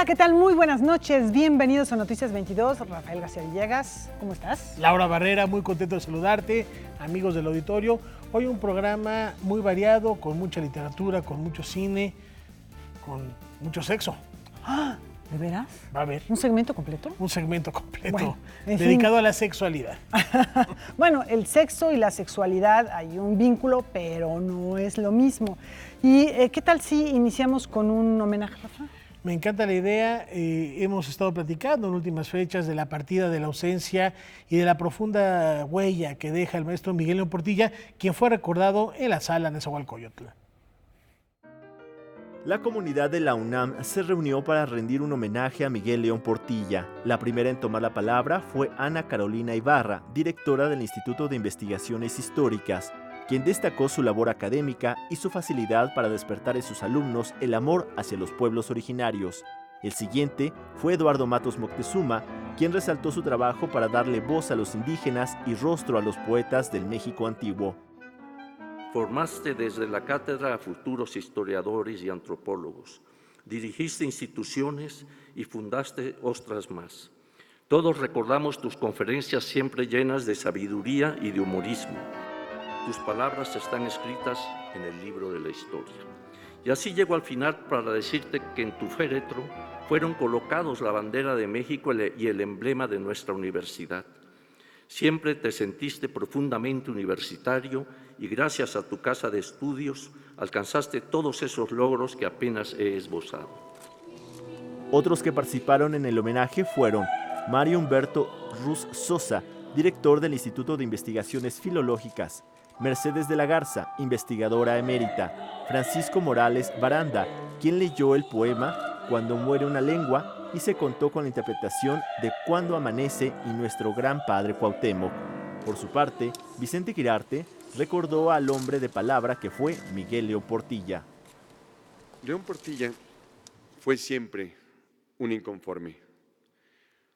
Hola, ¿qué tal? Muy buenas noches. Bienvenidos a Noticias 22. Rafael García Villegas, ¿cómo estás? Laura Barrera, muy contento de saludarte, amigos del auditorio. Hoy un programa muy variado, con mucha literatura, con mucho cine, con mucho sexo. ¡Ah! ¿De veras? Va a haber ¿Un segmento completo? un segmento completo Bueno, dedicado a la sexualidad. Bueno, el sexo y la sexualidad hay un vínculo, pero no es lo mismo. ¿Y qué tal si iniciamos con un homenaje, Rafa? Me encanta la idea. Hemos estado platicando en últimas fechas de la partida, de la ausencia y de la profunda huella que deja el maestro Miguel León Portilla, quien fue recordado en la sala Nezahualcóyotl. La comunidad de la UNAM se reunió para rendir un homenaje a Miguel León Portilla. La primera en tomar la palabra fue Ana Carolina Ibarra, directora del Instituto de Investigaciones Históricas, quien destacó su labor académica y su facilidad para despertar en sus alumnos el amor hacia los pueblos originarios. El siguiente fue Eduardo Matos Moctezuma, quien resaltó su trabajo para darle voz a los indígenas y rostro a los poetas del México antiguo. Formaste desde la cátedra a futuros historiadores y antropólogos. Dirigiste instituciones y fundaste otras más. Todos recordamos tus conferencias siempre llenas de sabiduría y de humorismo. Tus palabras están escritas en el libro de la historia. Y así llego al final para decirte que en tu féretro fueron colocados la bandera de México y el emblema de nuestra universidad. Siempre te sentiste profundamente universitario y gracias a tu casa de estudios alcanzaste todos esos logros que apenas he esbozado. Otros que participaron en el homenaje fueron Mario Humberto Ruz Sosa, director del Instituto de Investigaciones Filológicas, Mercedes de la Garza, investigadora emérita, Francisco Morales Baranda, quien leyó el poema Cuando muere una lengua y se contó con la interpretación de Cuando amanece y nuestro gran padre Cuauhtémoc. Por su parte, Vicente Quirarte recordó al hombre de palabra que fue Miguel León Portilla. León Portilla fue siempre un inconforme.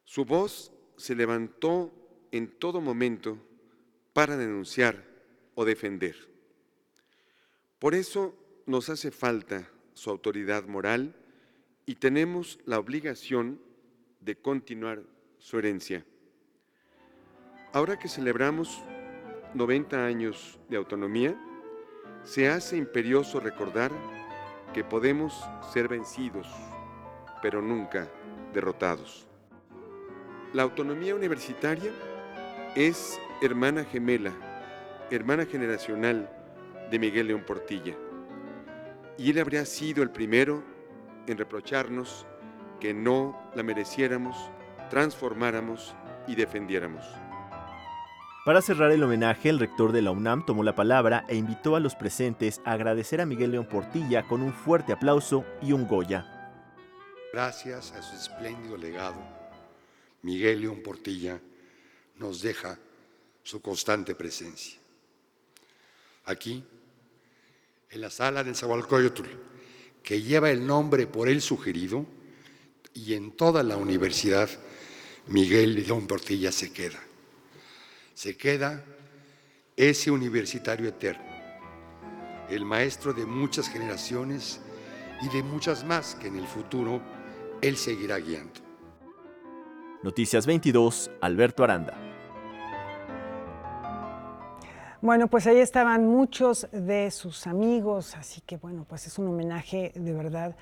Su voz se levantó en todo momento para denunciar o defender. Por eso nos hace falta su autoridad moral y tenemos la obligación de continuar su herencia. Ahora que celebramos 90 años de autonomía, se hace imperioso recordar que podemos ser vencidos, pero nunca derrotados. La autonomía universitaria es hermana gemela, hermana generacional de Miguel León Portilla, y él habría sido el primero en reprocharnos que no la mereciéramos, transformáramos y defendiéramos. Para cerrar el homenaje, el rector de la UNAM tomó la palabra e invitó a los presentes a agradecer a Miguel León Portilla con un fuerte aplauso y un Goya. Gracias a su espléndido legado, Miguel León Portilla nos deja su constante presencia. Aquí, en la sala de Nezahualcóyotl, que lleva el nombre por él sugerido, y en toda la universidad, Miguel León Portilla se queda. Se queda ese universitario eterno, el maestro de muchas generaciones y de muchas más que en el futuro él seguirá guiando. Noticias 22, Alberto Aranda. Bueno, pues ahí estaban muchos de sus amigos, así que bueno, pues es un homenaje de verdad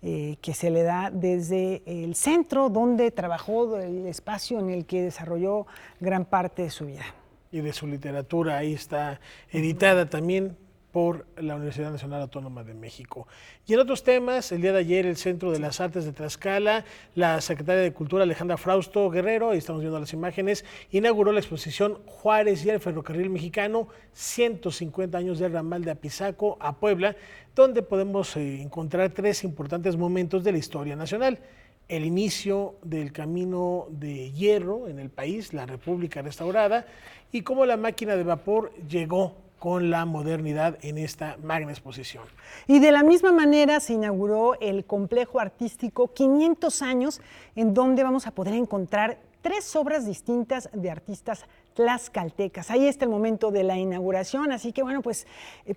que se le da desde el centro donde trabajó, el espacio en el que desarrolló gran parte de su vida. Y de su literatura, ahí está editada también por la Universidad Nacional Autónoma de México. Y en otros temas, el día de ayer el Centro de las Artes de Tlaxcala, la secretaria de Cultura Alejandra Frausto Guerrero, ahí estamos viendo las imágenes, inauguró la exposición Juárez y el Ferrocarril Mexicano, 150 años del ramal de Apizaco a Puebla, donde podemos encontrar tres importantes momentos de la historia nacional. El inicio del camino de hierro en el país, la República restaurada, y cómo la máquina de vapor llegó con la modernidad en esta magna exposición. Y de la misma manera se inauguró el complejo artístico 500 años, en donde vamos a poder encontrar 3 obras distintas de artistas tlaxcaltecas. Ahí está el momento de la inauguración, así que bueno, pues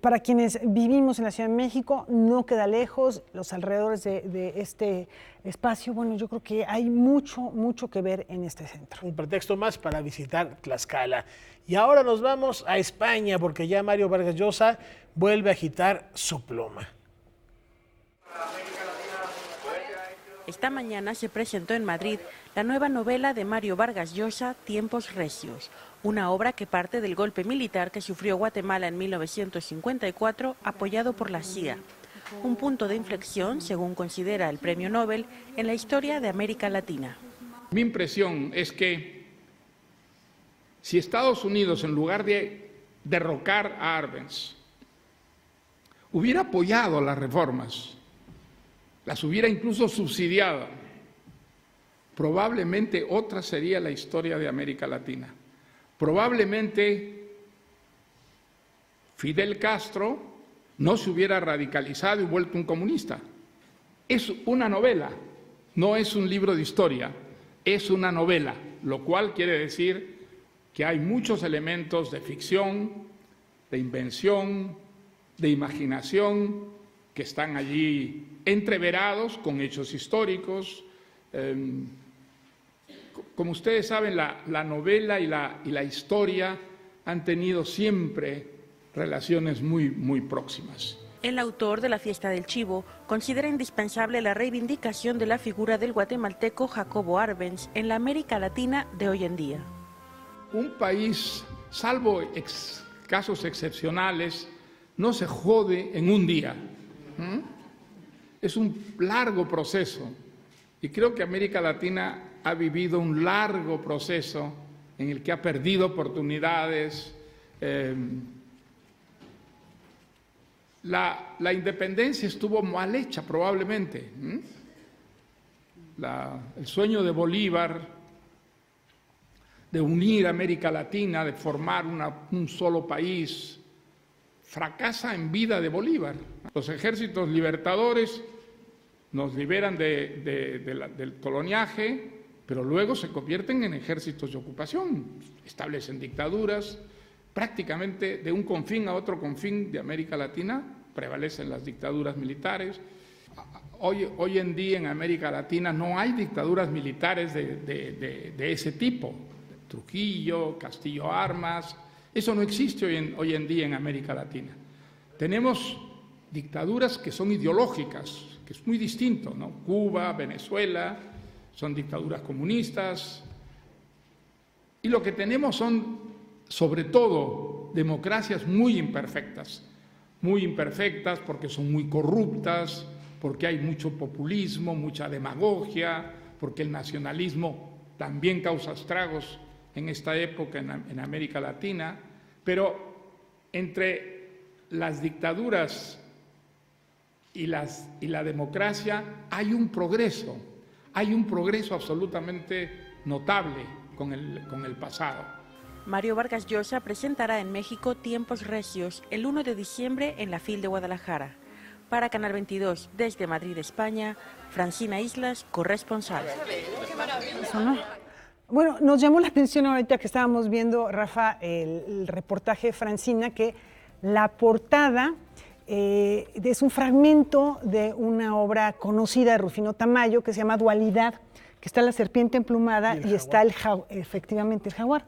para quienes vivimos en la Ciudad de México, no queda lejos, los alrededores de este espacio, bueno, yo creo que hay mucho que ver en este centro. Un pretexto más para visitar Tlaxcala. Y ahora nos vamos a España, porque ya Mario Vargas Llosa vuelve a agitar su pluma. Esta mañana se presentó en Madrid la nueva novela de Mario Vargas Llosa, Tiempos Recios, una obra que parte del golpe militar que sufrió Guatemala en 1954, apoyado por la CIA. Un punto de inflexión, según considera el Premio Nobel, en la historia de América Latina. Mi impresión es que si Estados Unidos, en lugar de derrocar a Arbenz, hubiera apoyado las reformas, las hubiera incluso subsidiado, probablemente otra sería la historia de América Latina. Probablemente Fidel Castro no se hubiera radicalizado y vuelto un comunista. Es una novela, no es un libro de historia, es una novela, lo cual quiere decir que hay muchos elementos de ficción, de invención, de imaginación, que están allí entreverados con hechos históricos. Como ustedes saben, la novela y la historia han tenido siempre relaciones muy próximas. El autor de La fiesta del chivo considera indispensable la reivindicación de la figura del guatemalteco Jacobo Arbenz en la América Latina de hoy en día. Un país, salvo casos excepcionales, no se jode en un día. Es un largo proceso y creo que América Latina ha vivido un largo proceso en el que ha perdido oportunidades. La independencia estuvo mal hecha probablemente. El sueño de Bolívar de unir América Latina, de formar un solo país, fracasa en vida de Bolívar. Los ejércitos libertadores nos liberan del coloniaje, pero luego se convierten en ejércitos de ocupación, establecen dictaduras, prácticamente de un confín a otro confín de América Latina prevalecen las dictaduras militares. Hoy en día en América Latina no hay dictaduras militares de ese tipo. Trujillo, Castillo Armas, eso no existe hoy en día en América Latina. Tenemos dictaduras que son ideológicas, que es muy distinto, ¿no? Cuba, Venezuela, son dictaduras comunistas. Y lo que tenemos son, sobre todo, democracias muy imperfectas porque son muy corruptas, porque hay mucho populismo, mucha demagogia, porque el nacionalismo también causa estragos en esta época en América Latina, pero entre las dictaduras y la democracia hay un progreso absolutamente notable con el pasado. Mario Vargas Llosa presentará en México Tiempos Recios el 1 de diciembre en la FIL de Guadalajara. Para Canal 22, desde Madrid, España, Francina Islas, corresponsal. Bueno, nos llamó la atención ahorita que estábamos viendo, Rafa, el reportaje de Francina, que la portada es un fragmento de una obra conocida de Rufino Tamayo que se llama Dualidad, que está la serpiente emplumada y está efectivamente el jaguar.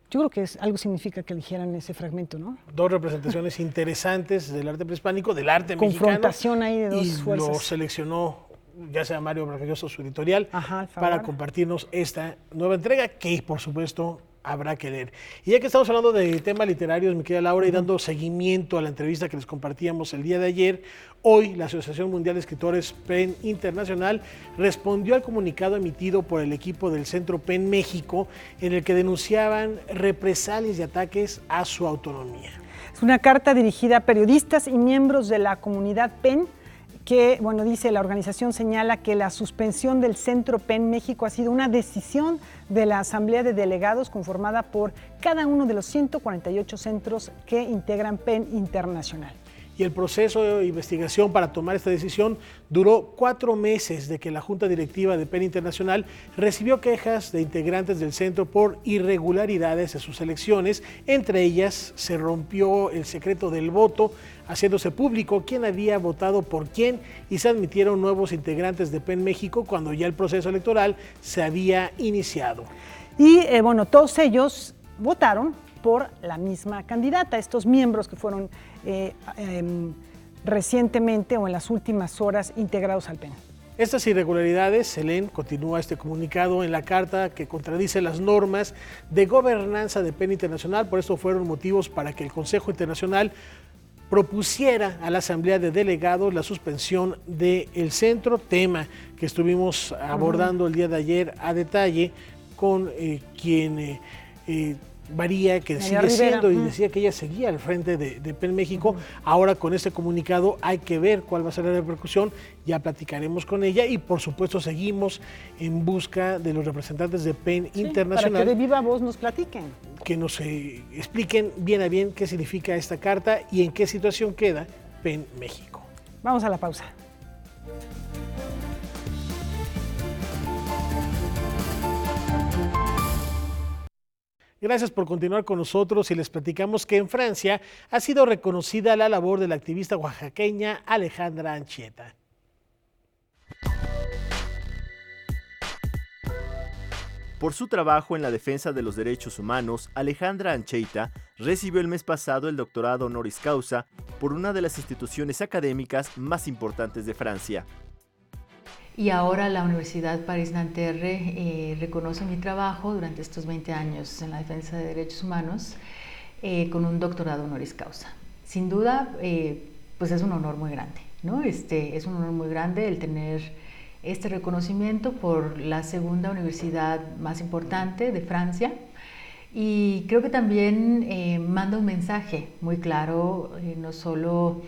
Yo creo que algo significa que eligieran ese fragmento, ¿no? Dos representaciones interesantes del arte prehispánico, del arte mexicano. Confrontación ahí de dos fuerzas. Lo seleccionó ya sea Mario Vargas Llosa, su editorial, para compartirnos esta nueva entrega que, por supuesto, habrá que leer. Y ya que estamos hablando de temas literarios, mi querida Laura, y dando seguimiento a la entrevista que les compartíamos el día de ayer, hoy la Asociación Mundial de Escritores PEN Internacional respondió al comunicado emitido por el equipo del Centro PEN México, en el que denunciaban represalias y ataques a su autonomía. Es una carta dirigida a periodistas y miembros de la comunidad PEN, que, bueno, dice, la organización señala que la suspensión del Centro PEN México ha sido una decisión de la Asamblea de Delegados conformada por cada uno de los 148 centros que integran PEN Internacional. y el proceso de investigación para tomar esta decisión duró 4 meses de que la Junta Directiva de PEN Internacional recibió quejas de integrantes del centro por irregularidades en sus elecciones. Entre ellas, se rompió el secreto del voto, haciéndose público quién había votado por quién, y se admitieron nuevos integrantes de PEN México cuando ya el proceso electoral se había iniciado. Y bueno, todos ellos votaron por la misma candidata, estos miembros que fueron recientemente o en las últimas horas integrados al PEN. Estas irregularidades, se leen, continúa este comunicado, en la carta que contradice las normas de gobernanza de PEN Internacional. Por eso fueron motivos para que el Consejo Internacional propusiera a la Asamblea de Delegados la suspensión del centro, tema que estuvimos abordando el día de ayer a detalle con quien María, que sigue siendo, y decía que ella seguía al frente de PEN México. Ahora con este comunicado hay que ver cuál va a ser la repercusión, ya platicaremos con ella y por supuesto seguimos en busca de los representantes de PEN Internacional. Para que de viva voz nos platiquen. Que nos expliquen bien a bien qué significa esta carta y en qué situación queda PEN México. Vamos a la pausa. Gracias por continuar con nosotros y les platicamos que en Francia ha sido reconocida la labor de la activista oaxaqueña Alejandra Anchieta. Por su trabajo en la defensa de los derechos humanos, Alejandra Anchieta recibió el mes pasado el doctorado honoris causa por una de las instituciones académicas más importantes de Francia. Y ahora la Universidad Paris-Nanterre reconoce mi trabajo durante estos 20 años en la defensa de derechos humanos con un doctorado honoris causa. Sin duda, pues es un honor muy grande, ¿no? Es un honor muy grande el tener este reconocimiento por la segunda universidad más importante de Francia. Y creo que también manda un mensaje muy claro, no solo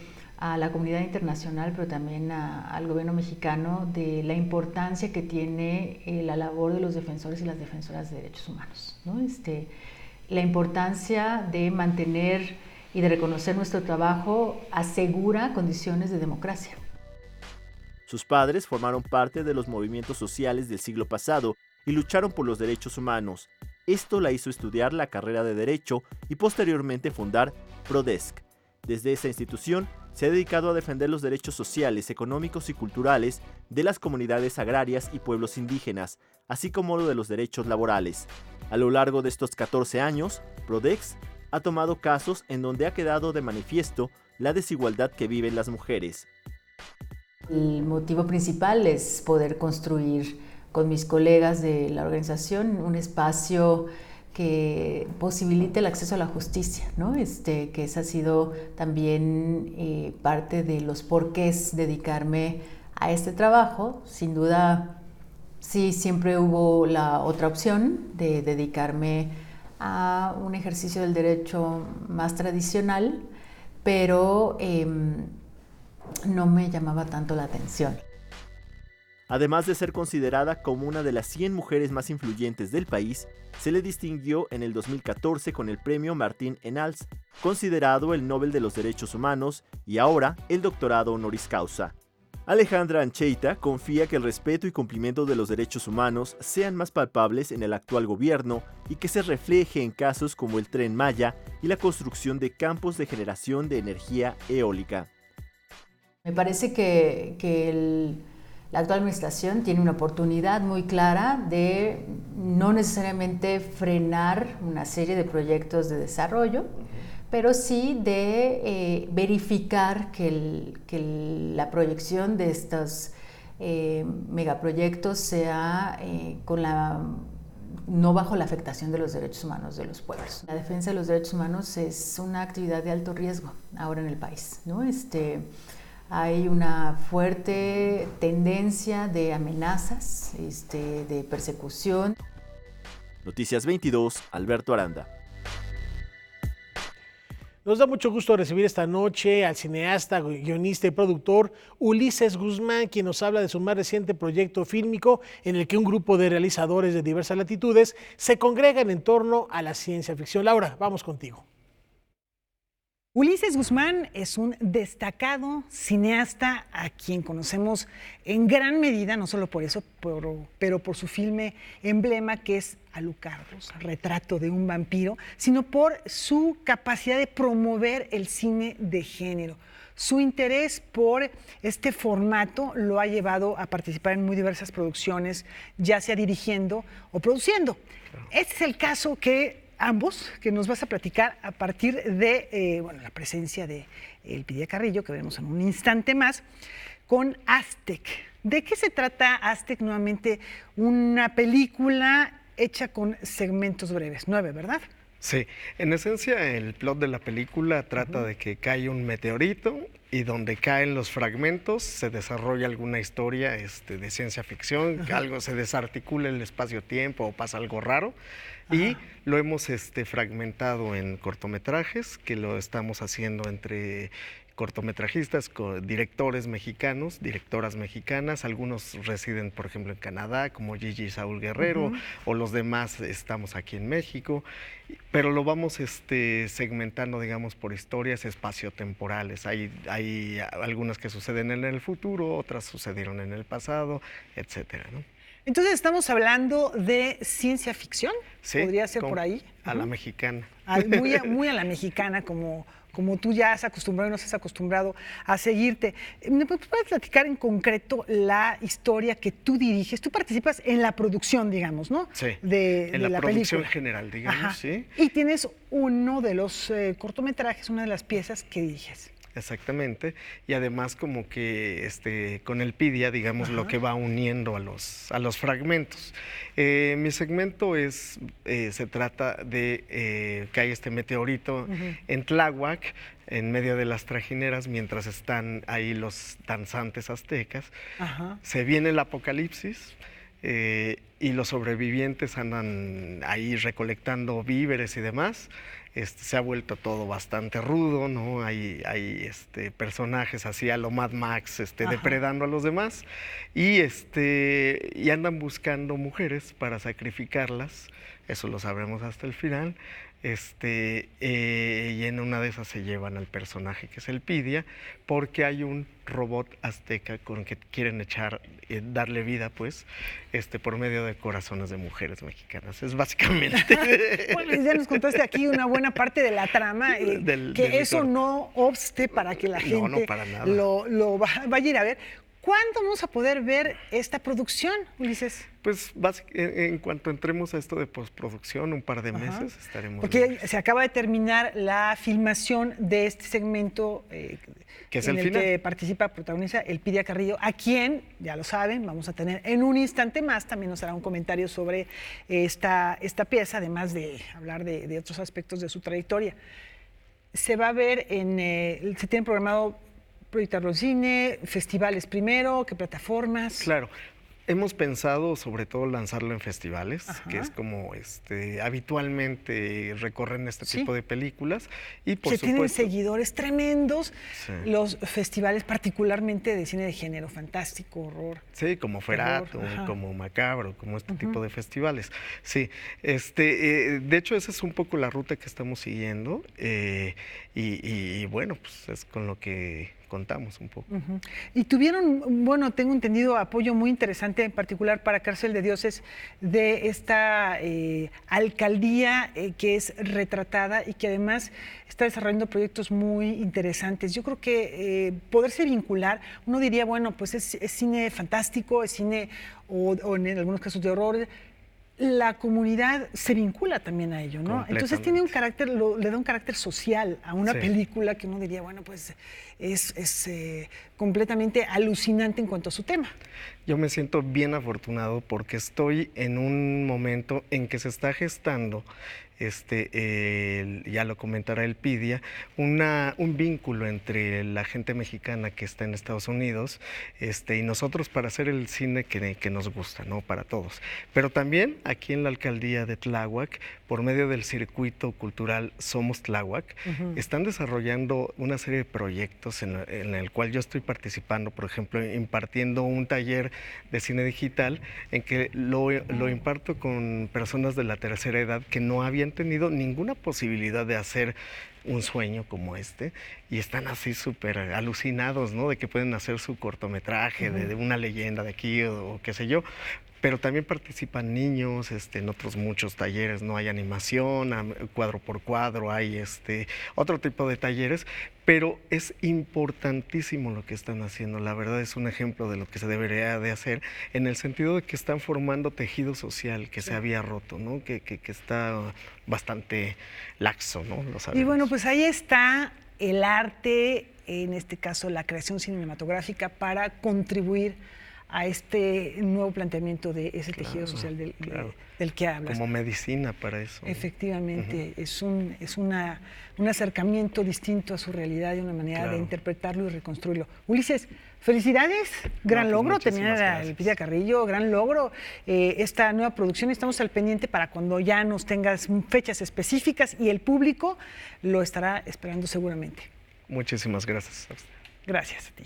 a la comunidad internacional, pero también al gobierno mexicano, de la importancia que tiene la labor de los defensores y las defensoras de derechos humanos, ¿no? La importancia de mantener y de reconocer nuestro trabajo asegura condiciones de democracia. Sus padres formaron parte de los movimientos sociales del siglo pasado y lucharon por los derechos humanos. Esto la hizo estudiar la carrera de Derecho y posteriormente fundar Prodesc. Desde esa institución se ha dedicado a defender los derechos sociales, económicos y culturales de las comunidades agrarias y pueblos indígenas, así como lo de los derechos laborales. A lo largo de estos 14 años, Prodesc ha tomado casos en donde ha quedado de manifiesto la desigualdad que viven las mujeres. El motivo principal es poder construir con mis colegas de la organización un espacio que posibilite el acceso a la justicia, ¿no? Que esa ha sido también parte de los porqués dedicarme a este trabajo. Sin duda, sí, siempre hubo la otra opción de dedicarme a un ejercicio del derecho más tradicional, pero no me llamaba tanto la atención. Además de ser considerada como una de las 100 mujeres más influyentes del país, se le distinguió en el 2014 con el premio Martín Ennals, considerado el Nobel de los Derechos Humanos, y ahora el doctorado honoris causa. Alejandra Anchieta confía que el respeto y cumplimiento de los derechos humanos sean más palpables en el actual gobierno y que se refleje en casos como el Tren Maya y la construcción de campos de generación de energía eólica. Me parece que la actual administración tiene una oportunidad muy clara de no necesariamente frenar una serie de proyectos de desarrollo, pero sí de verificar que la proyección de estos megaproyectos sea no bajo la afectación de los derechos humanos de los pueblos. La defensa de los derechos humanos es una actividad de alto riesgo ahora en el país, ¿no? Hay una fuerte tendencia de amenazas, de persecución. Noticias 22, Alberto Aranda. Nos da mucho gusto recibir esta noche al cineasta, guionista y productor Ulises Guzmán, quien nos habla de su más reciente proyecto fílmico en el que un grupo de realizadores de diversas latitudes se congregan en torno a la ciencia ficción. Laura, vamos contigo. Ulises Guzmán es un destacado cineasta a quien conocemos en gran medida, no solo por eso, pero por su filme emblema que es Alucardos, Retrato de un vampiro, sino por su capacidad de promover el cine de género. Su interés por este formato lo ha llevado a participar en muy diversas producciones, ya sea dirigiendo o produciendo. Este es el caso que nos vas a platicar a partir de la presencia de Elpidia Carrillo, que veremos en un instante más, con Aztec. ¿De qué se trata Aztec? Nuevamente, una película hecha con segmentos breves, 9, ¿verdad? Sí, en esencia el plot de la película trata de que cae un meteorito y donde caen los fragmentos se desarrolla alguna historia de ciencia ficción, que algo se desarticula el espacio-tiempo o pasa algo raro. Y lo hemos fragmentado en cortometrajes, que lo estamos haciendo entre cortometrajistas, directores mexicanos, directoras mexicanas. Algunos residen, por ejemplo, en Canadá, como Gigi Saúl Guerrero, o los demás estamos aquí en México. Pero lo vamos segmentando, digamos, por historias espaciotemporales. Hay algunas que suceden en el futuro, otras sucedieron en el pasado, etcétera, ¿no? Entonces estamos hablando de ciencia ficción, sí, podría ser por ahí. A la mexicana. Muy a la mexicana, como tú ya has acostumbrado y nos has acostumbrado a seguirte. ¿Me puedes platicar en concreto la historia que tú diriges? Tú participas en la producción, digamos, ¿no? Sí, en la producción película general, digamos, sí. Y tienes uno de los cortometrajes, una de las piezas que diriges. Exactamente, y además como que con Elpidia, digamos, lo que va uniendo a los fragmentos. Mi segmento se trata de que hay este meteorito en Tláhuac, en medio de las trajineras, mientras están ahí los danzantes aztecas. Se viene el apocalipsis. Y los sobrevivientes andan ahí recolectando víveres y demás. Se ha vuelto todo bastante rudo, ¿no? Hay personajes así a lo Mad Max, depredando a los demás, y andan buscando mujeres para sacrificarlas. Eso lo sabremos hasta el final. Y en una de esas se llevan al personaje que es Elpidia, porque hay un robot azteca con que quieren darle vida, pues, por medio de corazones de mujeres mexicanas. Es básicamente... Bueno, ya nos contaste aquí una buena parte de la trama, eso no obste para que la gente no, para nada. lo vaya a ir a ver. ¿Cuándo vamos a poder ver esta producción, Ulises? Pues en cuanto entremos a esto de postproducción, un par de meses estaremos... Porque se acaba de terminar la filmación de este segmento que es en el final, que protagoniza Elpidia Carrillo, a quien, ya lo saben, vamos a tener en un instante más. También nos hará un comentario sobre esta pieza, además de hablar de otros aspectos de su trayectoria. Se va a ver se tiene programado proyectarlo en cine, festivales primero, ¿qué plataformas? Claro, hemos pensado sobre todo lanzarlo en festivales, que es como habitualmente recorren este tipo de películas. Y por supuesto, tienen seguidores tremendos, los festivales particularmente de cine de género, fantástico, horror. Sí, como Ferato, como Macabro, como este tipo de festivales. Sí, de hecho esa es un poco la ruta que estamos siguiendo y bueno, pues es con lo que contamos un poco. Y tuvieron, bueno, tengo entendido, apoyo muy interesante, en particular para Cárcel de Dioses, de esta alcaldía que es retratada y que además está desarrollando proyectos muy interesantes. Yo creo que poderse vincular, uno diría, bueno, pues es cine fantástico, es cine o en algunos casos de horror. La comunidad se vincula también a ello, ¿no? Entonces tiene un carácter, le da un carácter social a una película que uno diría, bueno, pues es completamente alucinante en cuanto a su tema. Yo me siento bien afortunado porque estoy en un momento en que se está gestando, ya lo comentará Elpidia, un vínculo entre la gente mexicana que está en Estados Unidos y nosotros para hacer el cine que nos gusta, ¿no? Para todos. Pero también aquí en la alcaldía de Tláhuac, por medio del circuito cultural Somos Tláhuac, están desarrollando una serie de proyectos en el cual yo estoy participando, por ejemplo, impartiendo un taller de cine digital en que lo imparto con personas de la tercera edad que no habían tenido ninguna posibilidad de hacer un sueño como este y están así súper alucinados, ¿no? De que pueden hacer su cortometraje de una leyenda de aquí o qué sé yo. Pero también participan niños, en otros muchos talleres, no hay animación, cuadro por cuadro, hay otro tipo de talleres, pero es importantísimo lo que están haciendo. La verdad es un ejemplo de lo que se debería de hacer, en el sentido de que están formando tejido social que se había roto, ¿no? Que está bastante laxo, ¿no? Lo sabemos. Y bueno, pues ahí está el arte, en este caso la creación cinematográfica, para contribuir a este nuevo planteamiento de ese tejido social del que hablas. Como medicina para eso. Efectivamente, es un acercamiento distinto a su realidad y una manera de interpretarlo y reconstruirlo. Ulises, felicidades, gran logro, tenía Lupita Carrillo, gran logro, esta nueva producción. Estamos al pendiente para cuando ya nos tengas fechas específicas y el público lo estará esperando seguramente. Muchísimas gracias. Gracias a ti.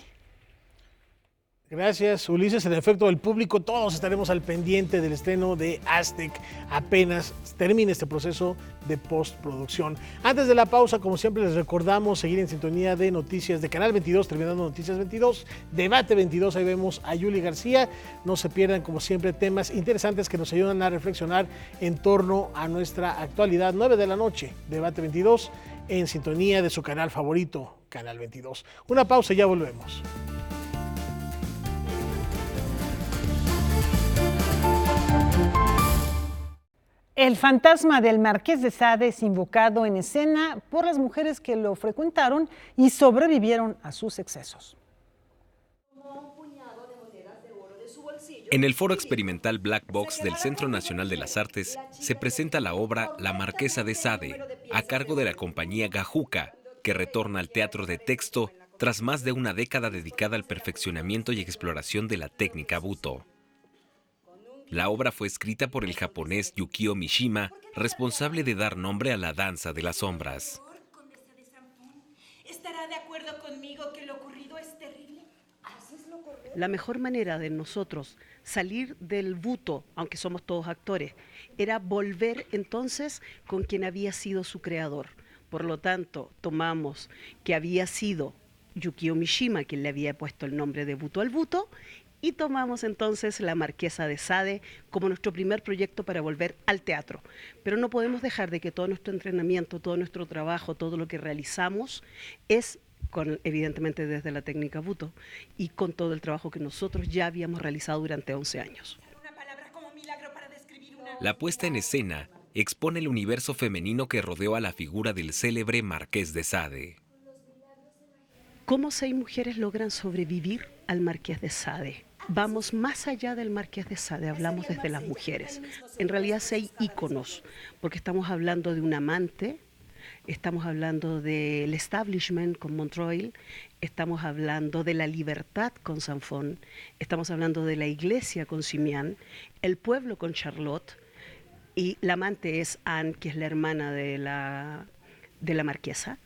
Gracias, Ulises. En efecto, el público, todos estaremos al pendiente del estreno de Aztec apenas termine este proceso de postproducción. Antes de la pausa, como siempre, les recordamos seguir en sintonía de noticias de Canal 22, terminando Noticias 22, Debate 22. Ahí vemos a Yuli García. No se pierdan, como siempre, temas interesantes que nos ayudan a reflexionar en torno a nuestra actualidad. 9 de la noche, Debate 22, en sintonía de su canal favorito, Canal 22. Una pausa y ya volvemos. El fantasma del Marqués de Sade es invocado en escena por las mujeres que lo frecuentaron y sobrevivieron a sus excesos. En el foro experimental Black Box del Centro Nacional de las Artes se presenta la obra La Marquesa de Sade, a cargo de la compañía Gajuca, que retorna al teatro de texto tras más de una década dedicada al perfeccionamiento y exploración de la técnica Buto. La obra fue escrita por el japonés Yukio Mishima, responsable de dar nombre a la danza de las sombras. ¿Estará de acuerdo conmigo que lo ocurrido es terrible? La mejor manera de nosotros salir del buto, aunque somos todos actores, era volver entonces con quien había sido su creador. Por lo tanto, tomamos que había sido Yukio Mishima quien le había puesto el nombre de Buto al buto, y tomamos entonces La Marquesa de Sade como nuestro primer proyecto para volver al teatro. Pero no podemos dejar de que todo nuestro entrenamiento, todo nuestro trabajo, todo lo que realizamos es evidentemente desde la técnica Buto y con todo el trabajo que nosotros ya habíamos realizado durante 11 años. La puesta en escena expone el universo femenino que rodeó a la figura del célebre Marqués de Sade. ¿Cómo 6 mujeres logran sobrevivir al Marqués de Sade? Vamos más allá del Marqués de Sade, hablamos desde las mujeres. En realidad 6 íconos, porque estamos hablando de un amante, estamos hablando del establishment con Montreuil, estamos hablando de la libertad con Sanfón, estamos hablando de la iglesia con Simián, el pueblo con Charlotte, y la amante es Anne, que es la hermana de la marquesa.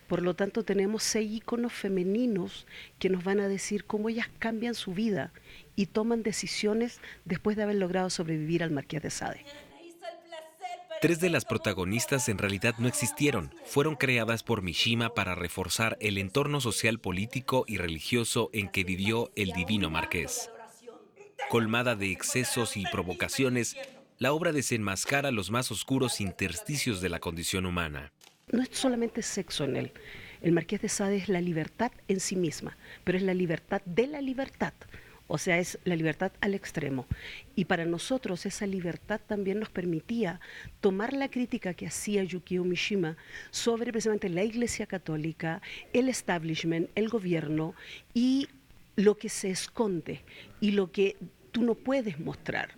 Por lo tanto, tenemos 6 íconos femeninos que nos van a decir cómo ellas cambian su vida y toman decisiones después de haber logrado sobrevivir al Marqués de Sade. 3 de las protagonistas en realidad no existieron, fueron creadas por Mishima para reforzar el entorno social, político y religioso en que vivió el divino marqués. Colmada de excesos y provocaciones, la obra desenmascara los más oscuros intersticios de la condición humana. No es solamente sexo en él. El Marqués de Sade es la libertad en sí misma, pero es la libertad de la libertad. O sea, es la libertad al extremo. Y para nosotros esa libertad también nos permitía tomar la crítica que hacía Yukio Mishima sobre precisamente la Iglesia Católica, el establishment, el gobierno y lo que se esconde y lo que tú no puedes mostrar.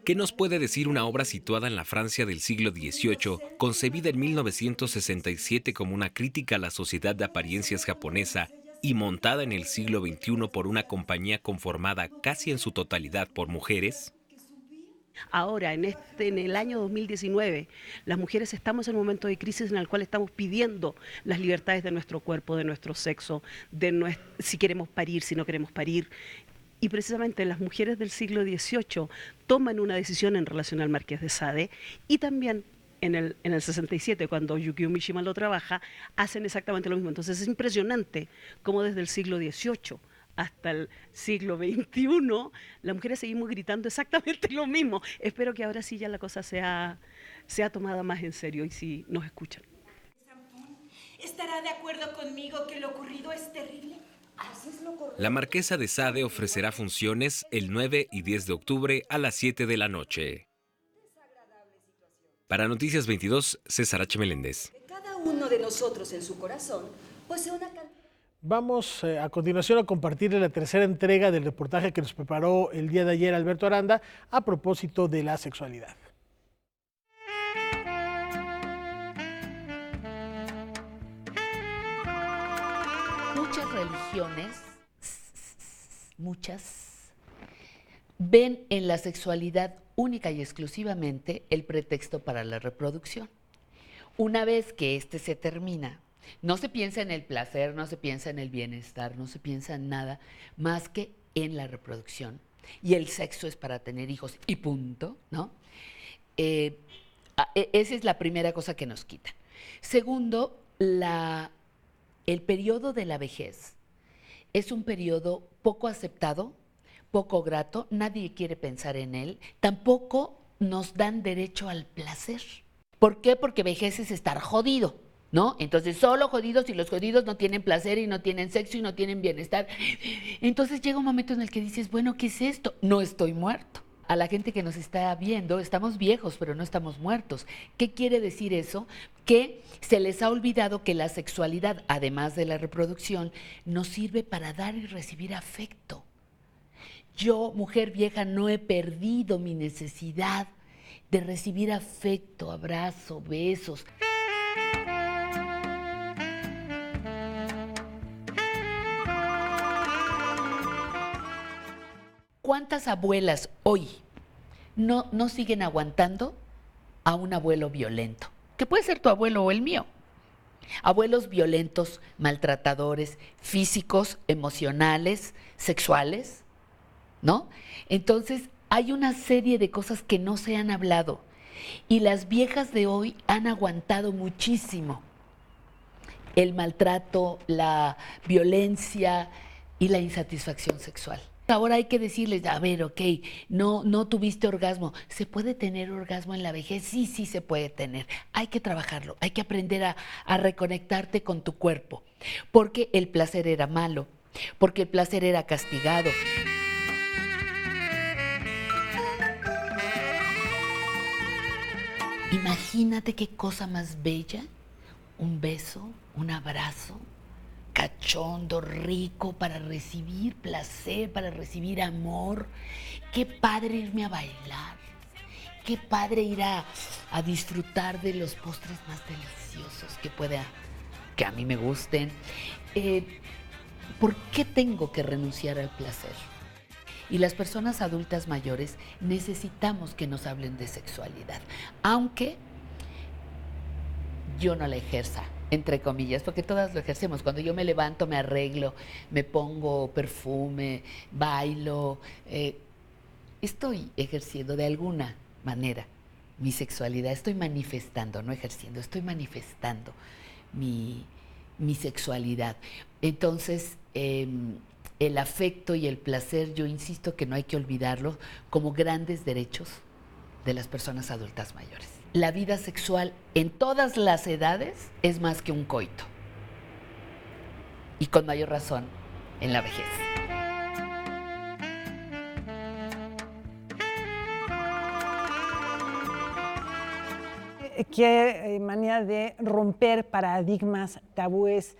¿Qué nos puede decir una obra situada en la Francia del siglo XVIII, concebida en 1967 como una crítica a la sociedad de apariencias japonesa y montada en el siglo XXI por una compañía conformada casi en su totalidad por mujeres? Ahora, en el año 2019, las mujeres estamos en un momento de crisis en el cual estamos pidiendo las libertades de nuestro cuerpo, de nuestro sexo, si queremos parir, si no queremos parir. Y precisamente las mujeres del siglo XVIII toman una decisión en relación al Marqués de Sade, y también en el 67, cuando Yukio Mishima lo trabaja, hacen exactamente lo mismo. Entonces es impresionante cómo desde el siglo XVIII hasta el siglo XXI, las mujeres seguimos gritando exactamente lo mismo. Espero que ahora sí ya la cosa sea tomada más en serio y sí nos escuchan. ¿Estará de acuerdo conmigo que lo ocurrido es terrible? La Marquesa de Sade ofrecerá funciones el 9 y 10 de octubre a las 7 de la noche. Para Noticias 22, César H. Meléndez. Cada uno de nosotros en su corazón posee una cantidad. Vamos a continuación a compartirle la tercera entrega del reportaje que nos preparó el día de ayer Alberto Aranda a propósito de la sexualidad. Muchas religiones, ven en la sexualidad única y exclusivamente el pretexto para la reproducción. Una vez que este se termina, no se piensa en el placer, no se piensa en el bienestar, no se piensa en nada más que en la reproducción. Y el sexo es para tener hijos y punto, ¿no? Esa es la primera cosa que nos quitan. Segundo, el periodo de la vejez es un periodo poco aceptado, poco grato, nadie quiere pensar en él, tampoco nos dan derecho al placer. ¿Por qué? Porque vejez es estar jodido, ¿no? Entonces solo jodidos, y los jodidos no tienen placer y no tienen sexo y no tienen bienestar. Entonces llega un momento en el que dices, bueno, ¿qué es esto? No estoy muerto. A la gente que nos está viendo, estamos viejos, pero no estamos muertos. ¿Qué quiere decir eso? Que se les ha olvidado que la sexualidad, además de la reproducción, nos sirve para dar y recibir afecto. Yo, mujer vieja, no he perdido mi necesidad de recibir afecto, abrazo, besos. ¿Cuántas abuelas hoy no siguen aguantando a un abuelo violento? Que puede ser tu abuelo o el mío. Abuelos violentos, maltratadores, físicos, emocionales, sexuales, ¿no? Entonces, hay una serie de cosas que no se han hablado y las viejas de hoy han aguantado muchísimo el maltrato, la violencia y la insatisfacción sexual. Ahora hay que decirles, a ver, ok, no tuviste orgasmo. ¿Se puede tener orgasmo en la vejez? Sí, sí se puede tener. Hay que trabajarlo, hay que aprender a reconectarte con tu cuerpo. Porque el placer era malo, porque el placer era castigado. Imagínate qué cosa más bella, un beso, un abrazo, cachondo, rico, para recibir placer, para recibir amor. Qué padre irme a bailar, qué padre ir a disfrutar de los postres más deliciosos que a mí me gusten. ¿Por qué tengo que renunciar al placer? Y las personas adultas mayores necesitamos que nos hablen de sexualidad, aunque yo no la ejerza, entre comillas, porque todas lo ejercemos. Cuando yo me levanto, me arreglo, me pongo perfume, bailo, estoy ejerciendo de alguna manera mi sexualidad, estoy manifestando, no ejerciendo, estoy manifestando mi sexualidad. Entonces, el afecto y el placer, yo insisto que no hay que olvidarlo como grandes derechos de las personas adultas mayores. La vida sexual en todas las edades es más que un coito. Y con mayor razón en la vejez. Qué manera de romper paradigmas, tabúes.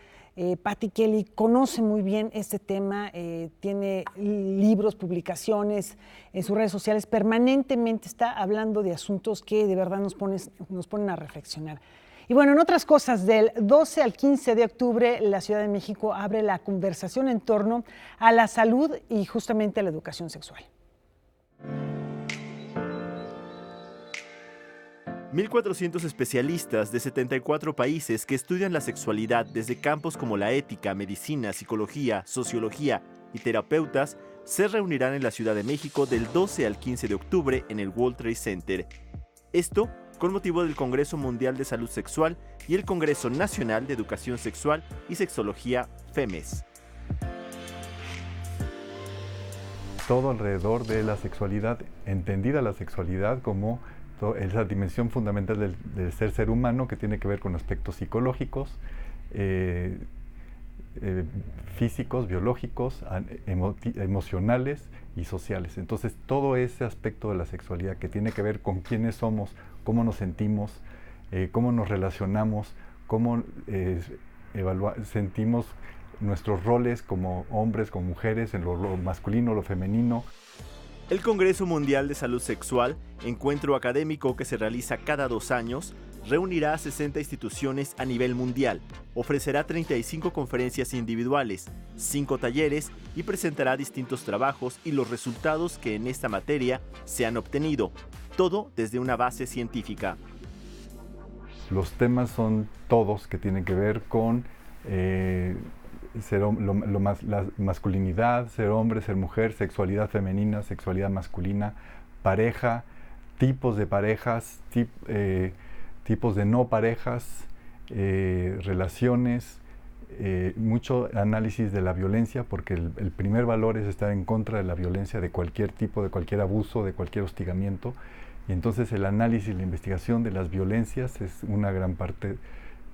Patti Kelly conoce muy bien este tema, tiene libros, publicaciones en sus redes sociales, permanentemente está hablando de asuntos que de verdad nos ponen a reflexionar. Y bueno, en otras cosas, del 12 al 15 de octubre, la Ciudad de México abre la conversación en torno a la salud y justamente a la educación sexual. 1.400 especialistas de 74 países que estudian la sexualidad desde campos como la ética, medicina, psicología, sociología y terapeutas se reunirán en la Ciudad de México del 12 al 15 de octubre en el World Trade Center. Esto con motivo del Congreso Mundial de Salud Sexual y el Congreso Nacional de Educación Sexual y Sexología FEMES. Todo alrededor de la sexualidad, entendida la sexualidad como esa dimensión fundamental del ser humano que tiene que ver con aspectos psicológicos, físicos, biológicos, emocionales y sociales. Entonces, todo ese aspecto de la sexualidad que tiene que ver con quiénes somos, cómo nos sentimos, cómo nos relacionamos, cómo sentimos nuestros roles como hombres, como mujeres, en lo masculino, lo femenino. El Congreso Mundial de Salud Sexual, encuentro académico que se realiza cada 2 años, reunirá a 60 instituciones a nivel mundial, ofrecerá 35 conferencias individuales, 5 talleres y presentará distintos trabajos y los resultados que en esta materia se han obtenido, todo desde una base científica. Los temas son todos que tienen que ver con la masculinidad, ser hombre, ser mujer, sexualidad femenina, sexualidad masculina, pareja, tipos de parejas, tipos de no parejas, relaciones, mucho análisis de la violencia, porque el primer valor es estar en contra de la violencia de cualquier tipo, de cualquier abuso, de cualquier hostigamiento. Y entonces el análisis, la investigación de las violencias es una gran parte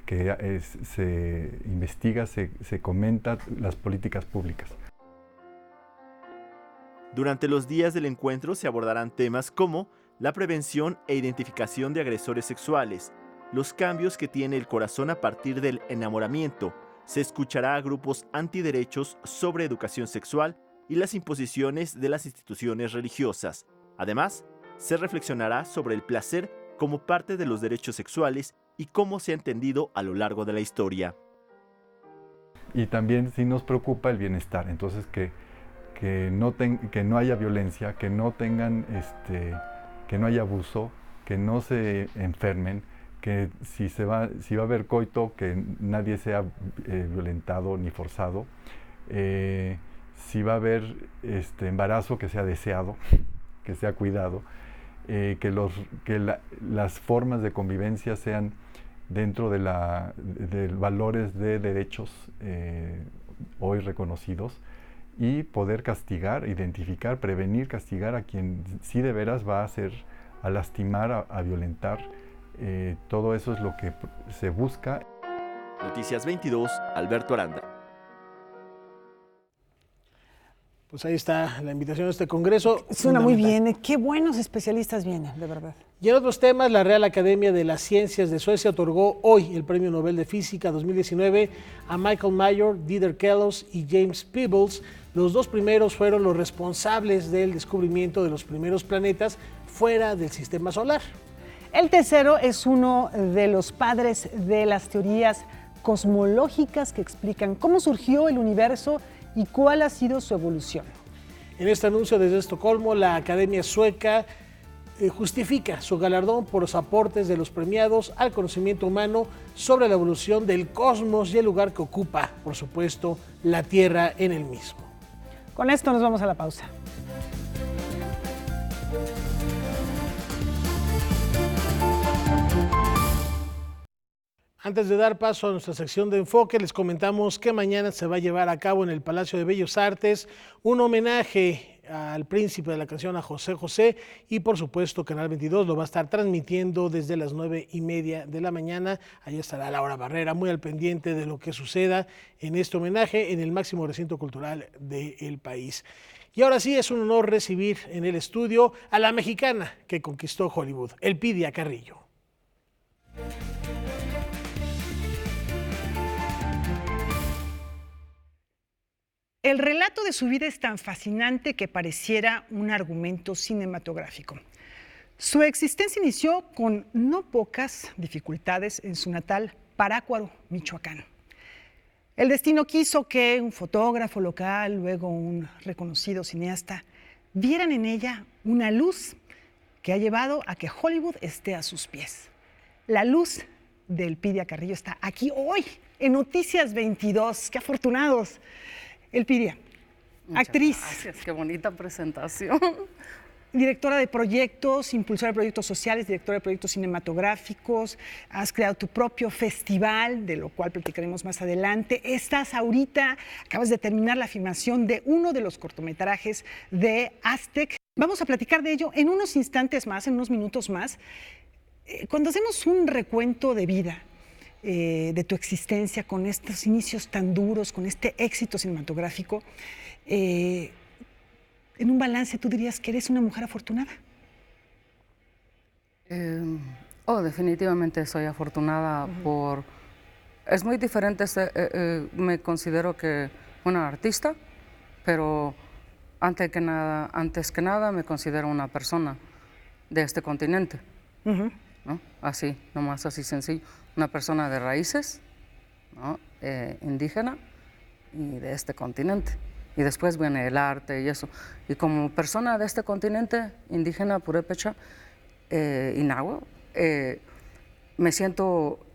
que se investiga, se comenta las políticas públicas. Durante los días del encuentro se abordarán temas como la prevención e identificación de agresores sexuales, los cambios que tiene el corazón a partir del enamoramiento, se escuchará a grupos antiderechos sobre educación sexual y las imposiciones de las instituciones religiosas. Además, se reflexionará sobre el placer como parte de los derechos sexuales y cómo se ha entendido a lo largo de la historia. Y también sí nos preocupa el bienestar, entonces que no haya violencia, que no tengan que no haya abuso, que no se enfermen, que si va a haber coito, que nadie sea violentado ni forzado, si va a haber embarazo, que sea deseado, que sea cuidado, que las formas de convivencia sean dentro de valores de derechos hoy reconocidos, y poder castigar, identificar, prevenir, castigar a quien sí de veras va a lastimar, a violentar. Todo eso es lo que se busca. Noticias 22, Alberto Aranda. Pues ahí está la invitación a este congreso. Suena muy bien, qué buenos especialistas vienen, de verdad. Y en otros temas, la Real Academia de las Ciencias de Suecia otorgó hoy el Premio Nobel de Física 2019 a Michael Mayor, Dieter Kellos y James Peebles. Los 2 primeros fueron los responsables del descubrimiento de los primeros planetas fuera del sistema solar. El tercero es uno de los padres de las teorías cosmológicas que explican cómo surgió el universo y cuál ha sido su evolución. En este anuncio desde Estocolmo, la Academia Sueca justifica su galardón por los aportes de los premiados al conocimiento humano sobre la evolución del cosmos y el lugar que ocupa, por supuesto, la Tierra en el mismo. Con esto nos vamos a la pausa. Antes de dar paso a nuestra sección de enfoque, les comentamos que mañana se va a llevar a cabo en el Palacio de Bellas Artes un homenaje al príncipe de la canción, a José José, y por supuesto Canal 22 lo va a estar transmitiendo desde las 9:30 de la mañana. Allí estará Laura Barrera, muy al pendiente de lo que suceda en este homenaje en el máximo recinto cultural del país. Y ahora sí, es un honor recibir en el estudio a la mexicana que conquistó Hollywood, Elpidia Carrillo. El relato de su vida es tan fascinante que pareciera un argumento cinematográfico. Su existencia inició con no pocas dificultades en su natal Parácuaro, Michoacán. El destino quiso que un fotógrafo local, luego un reconocido cineasta, vieran en ella una luz que ha llevado a que Hollywood esté a sus pies. La luz de Elpidia Carrillo está aquí hoy en Noticias 22. ¡Qué afortunados! Elpidia, actriz. Gracias, qué bonita presentación. Directora de proyectos, impulsora de proyectos sociales, directora de proyectos cinematográficos. Has creado tu propio festival, de lo cual platicaremos más adelante. Estás ahorita, acabas de terminar la filmación de uno de los cortometrajes de Aztec. Vamos a platicar de ello en unos instantes más, en unos minutos más. Cuando hacemos un recuento de vida, de tu existencia, con estos inicios tan duros, con este éxito cinematográfico, en un balance, ¿tú dirías que eres una mujer afortunada? Definitivamente soy afortunada por... Es muy diferente, me considero que una artista, pero antes que nada me considero una persona de este continente, ¿no? Así, nomás así sencillo. Una persona de raíces, ¿no? Indígena y de este continente. Y después viene el arte y eso. Y como persona de este continente, indígena, purépecha y náhuatl, me siento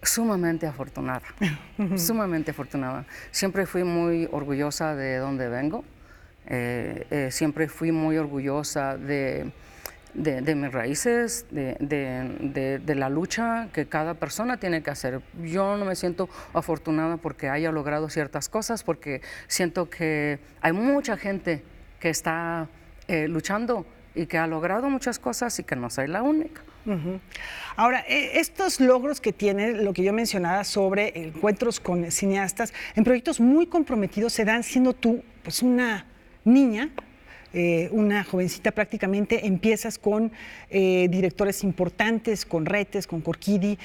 sumamente afortunada, sumamente afortunada. Siempre fui muy orgullosa de dónde vengo, siempre fui muy orgullosa de mis raíces, de la lucha que cada persona tiene que hacer. Yo no me siento afortunada porque haya logrado ciertas cosas, porque siento que hay mucha gente que está luchando y que ha logrado muchas cosas y que no soy la única. Ahora, estos logros que tiene, lo que yo mencionaba sobre encuentros con cineastas, en proyectos muy comprometidos, se dan siendo tú pues una niña, una jovencita prácticamente, empiezas con directores importantes, con Retes, con Corquidi.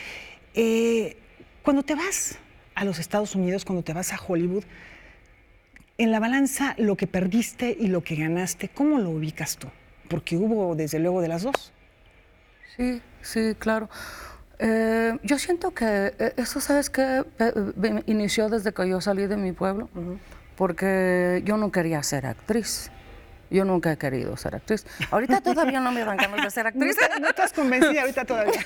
Cuando te vas a los Estados Unidos, cuando te vas a Hollywood, en la balanza lo que perdiste y lo que ganaste, ¿cómo lo ubicas tú? Porque hubo desde luego de las dos. Sí, sí, claro. Yo siento que eso, ¿sabes qué? Inició desde que yo salí de mi pueblo, porque yo no quería ser actriz. Yo nunca he querido ser actriz. Ahorita todavía no me dan ganas de ser actriz. No estás convencida ahorita todavía.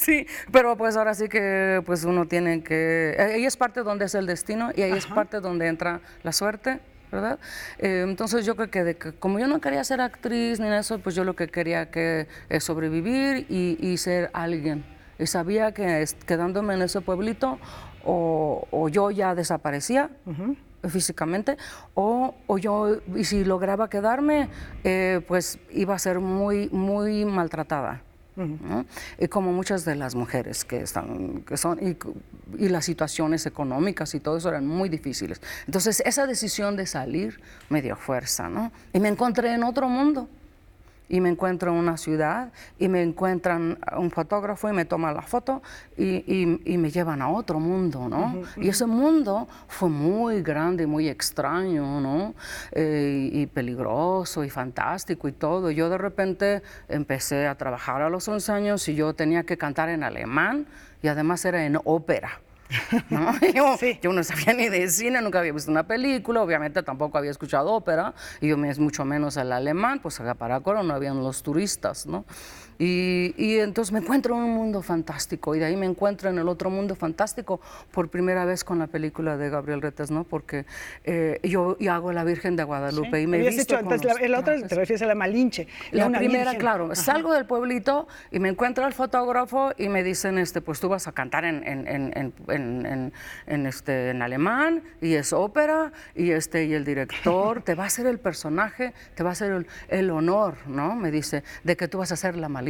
Sí, pero pues ahora sí que pues uno tiene que... Ahí es parte donde es el destino y ahí es parte donde entra la suerte, ¿verdad? Entonces yo creo que como yo no quería ser actriz ni eso, pues yo lo que quería que es sobrevivir y ser alguien. Y sabía que quedándome en ese pueblito o yo ya desaparecía físicamente o yo, y si lograba quedarme, pues iba a ser muy, muy maltratada. ¿No? Y como muchas de las mujeres que son, y las situaciones económicas y todo eso eran muy difíciles. Entonces esa decisión de salir me dio fuerza, ¿no? Y me encontré en otro mundo. Y me encuentro en una ciudad y me encuentran un fotógrafo y me toma la foto y me llevan a otro mundo, ¿no? Y ese mundo fue muy grande, muy extraño, ¿no? Y peligroso y fantástico y todo. Yo de repente empecé a trabajar a los 11 años y yo tenía que cantar en alemán y además era en ópera. ¿No? Yo no sabía ni de cine, nunca había visto una película, obviamente tampoco había escuchado ópera, y yo mucho menos el alemán, pues acá para Coro no habían los turistas, ¿no? Y entonces me encuentro en un mundo fantástico, y de ahí me encuentro en el otro mundo fantástico por primera vez con la película de Gabriel Retes, ¿no? Porque yo hago La Virgen de Guadalupe y me he visto antes la otra te refieres a la Malinche. La primera, claro. Salgo del pueblito y me encuentro al fotógrafo y me dicen, pues tú vas a cantar en alemán y es ópera y el director te va a hacer el personaje, te va a hacer el honor, ¿no? Me dice, de que tú vas a hacer la Malinche.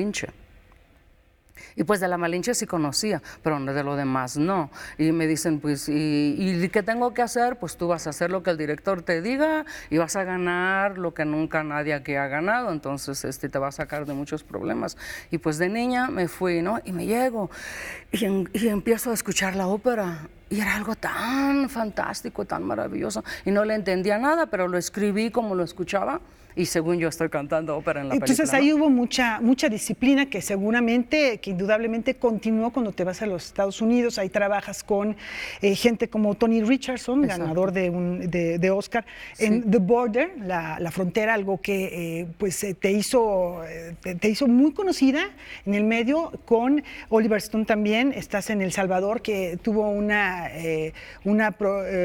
Y pues de la Malinche sí conocía, pero de lo demás no. Y me dicen, pues, ¿y qué tengo que hacer? Pues tú vas a hacer lo que el director te diga y vas a ganar lo que nunca nadie aquí ha ganado. Entonces te va a sacar de muchos problemas. Y pues de niña me fui, ¿no? Y me llego y empiezo a escuchar la ópera. Y era algo tan fantástico, tan maravilloso. Y no le entendía nada, pero lo escribí como lo escuchaba. Y según yo estoy cantando ópera en la película. Entonces ahí hubo mucha disciplina que seguramente, que indudablemente continuó cuando te vas a los Estados Unidos. Ahí trabajas con gente como Tony Richardson, ganador de Oscar, en The Border, la frontera, algo que pues te hizo muy conocida en el medio. Con Oliver Stone también estás en El Salvador, que tuvo una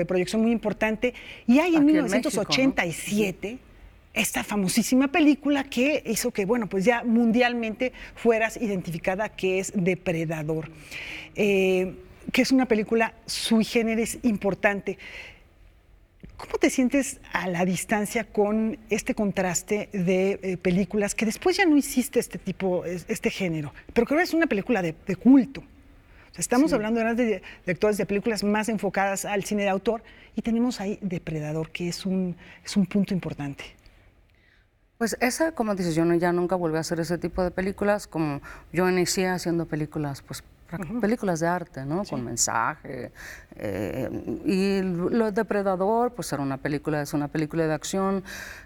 proyección muy importante. Y hay en 1987... México, ¿no? Esta famosísima película que hizo que, bueno, pues ya mundialmente fueras identificada, que es Depredador, que es una película sui generis importante. ¿Cómo te sientes a la distancia con este contraste de películas que después ya no hiciste este género, pero que ahora es una película de culto? O sea, estamos hablando de actores de películas más enfocadas al cine de autor, y tenemos ahí Depredador, que es un punto importante. Pues esa, como dices, yo ya nunca volví a hacer ese tipo de películas. Como yo inicié haciendo películas, pues películas de arte, ¿no? Con mensaje. Y lo de Depredador, pues es una película de acción.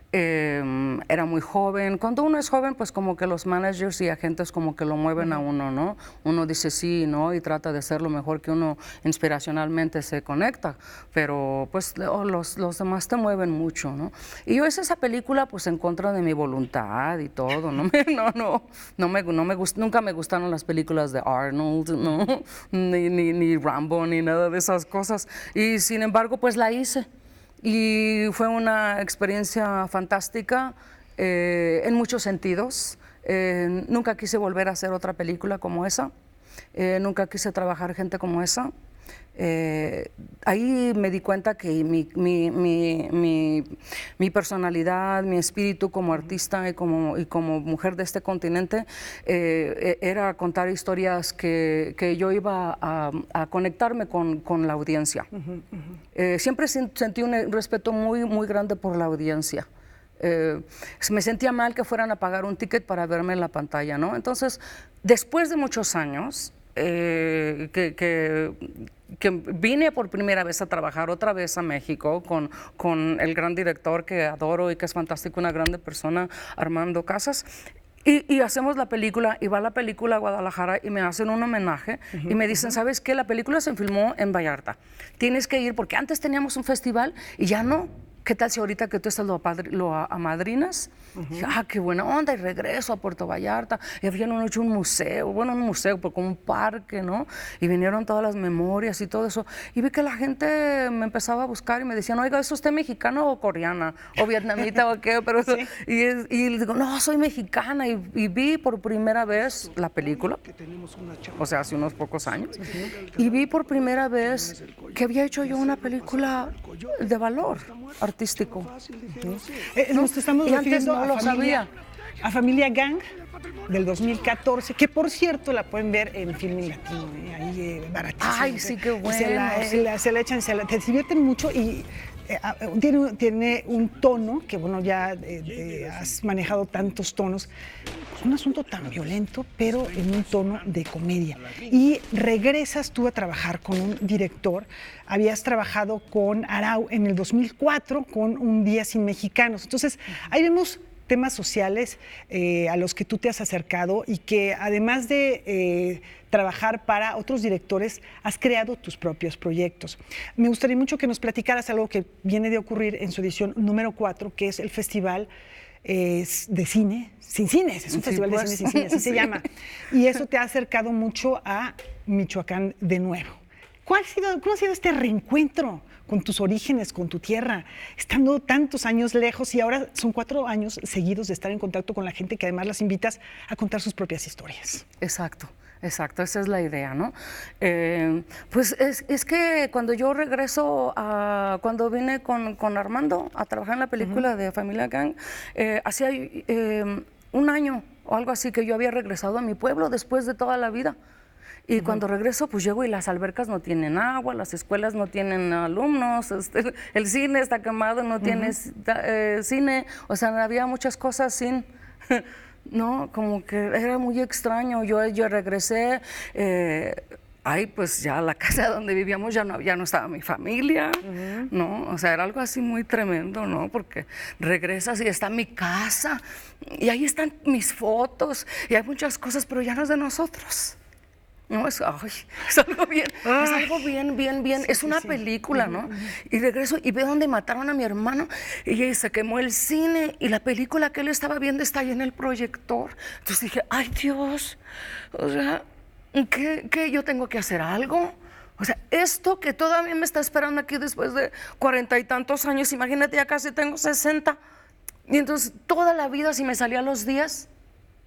Era muy joven. Cuando uno es joven, pues como que los managers y agentes como que lo mueven a uno, ¿no? Uno dice sí, ¿no? Y trata de hacer lo mejor que uno inspiracionalmente se conecta, pero pues los demás te mueven mucho, ¿no? Y yo hice esa película pues en contra de mi voluntad y todo, nunca me gustaron las películas de Arnold, ¿no? ni Rambo, ni nada de esas cosas, y sin embargo pues la hice. Y fue una experiencia fantástica en muchos sentidos. Nunca quise volver a hacer otra película como esa. Nunca quise trabajar gente como esa. Ahí me di cuenta que mi personalidad, mi espíritu como artista y como mujer de este continente era contar historias que yo iba a conectarme con la audiencia. Siempre sentí un respeto muy, muy grande por la audiencia. Me sentía mal que fueran a pagar un ticket para verme en la pantalla, ¿no? Entonces, después de muchos años, que vine por primera vez a trabajar otra vez a México con el gran director que adoro y que es fantástico, una grande persona, Armando Casas. Y hacemos la película, y va la película a Guadalajara y me hacen un homenaje y me dicen, ¿sabes qué? La película se filmó en Vallarta. Tienes que ir porque antes teníamos un festival y ya no. ¿Qué tal si ahorita que tú estás lo amadrinas? Dije, qué buena onda, y regreso a Puerto Vallarta. Y habían hecho un museo, pero como un parque, ¿no? Y vinieron todas las memorias y todo eso. Y vi que la gente me empezaba a buscar y me decían, oiga, ¿es usted mexicana o coreana? O vietnamita o qué, pero ¿sí? Y les digo, no, soy mexicana. Y vi por primera vez la película, o sea, hace unos pocos años. Y vi por primera vez que había hecho yo una película de valor artístico. Nos estamos refiriendo a Familia Gang del 2014, que por cierto la pueden ver en Filmin Latino, ahí baratísimo. Ay, sí, qué bueno. Se la echan, se divierten mucho y tiene un tono que, bueno, ya has manejado tantos tonos, un asunto tan violento, pero en un tono de comedia. Y regresas tú a trabajar con un director. Habías trabajado con Arau en el 2004 con Un Día Sin Mexicanos. Entonces, ahí vemos temas sociales a los que tú te has acercado y que además de trabajar para otros directores, has creado tus propios proyectos. Me gustaría mucho que nos platicaras algo que viene de ocurrir en su edición número 4, que es el Festival de Cine Sin Cines. Es un festival de cine sin cine, así se llama. Y eso te ha acercado mucho a Michoacán de nuevo. ¿Cómo ha sido este reencuentro con tus orígenes, con tu tierra, estando tantos años lejos, y ahora son 4 años seguidos de estar en contacto con la gente, que además las invitas a contar sus propias historias? Exacto, esa es la idea, ¿no? Pues es que cuando yo regreso, cuando vine con Armando a trabajar en la película de Familia Gang, hacía un año o algo así que yo había regresado a mi pueblo después de toda la vida. Y cuando regreso, pues llego y las albercas no tienen agua, las escuelas no tienen alumnos, el cine está quemado, no tiene cine, o sea, había muchas cosas sin... No, como que era muy extraño. Yo regresé ay, pues ya la casa donde vivíamos ya no estaba mi familia, ¿no? O sea, era algo así muy tremendo, ¿no? Porque regresas y está mi casa, y ahí están mis fotos, y hay muchas cosas, pero ya no es de nosotros. No, es algo bien, es una película, ¿no? Y regreso y veo donde mataron a mi hermano y se quemó el cine y la película que él estaba viendo está ahí en el proyector. Entonces dije, ay Dios, o sea, ¿qué? ¿Yo tengo que hacer algo? O sea, esto que todavía me está esperando aquí después de 40 y tantos años, imagínate, ya casi tengo 60. Y entonces toda la vida, si me salía los días,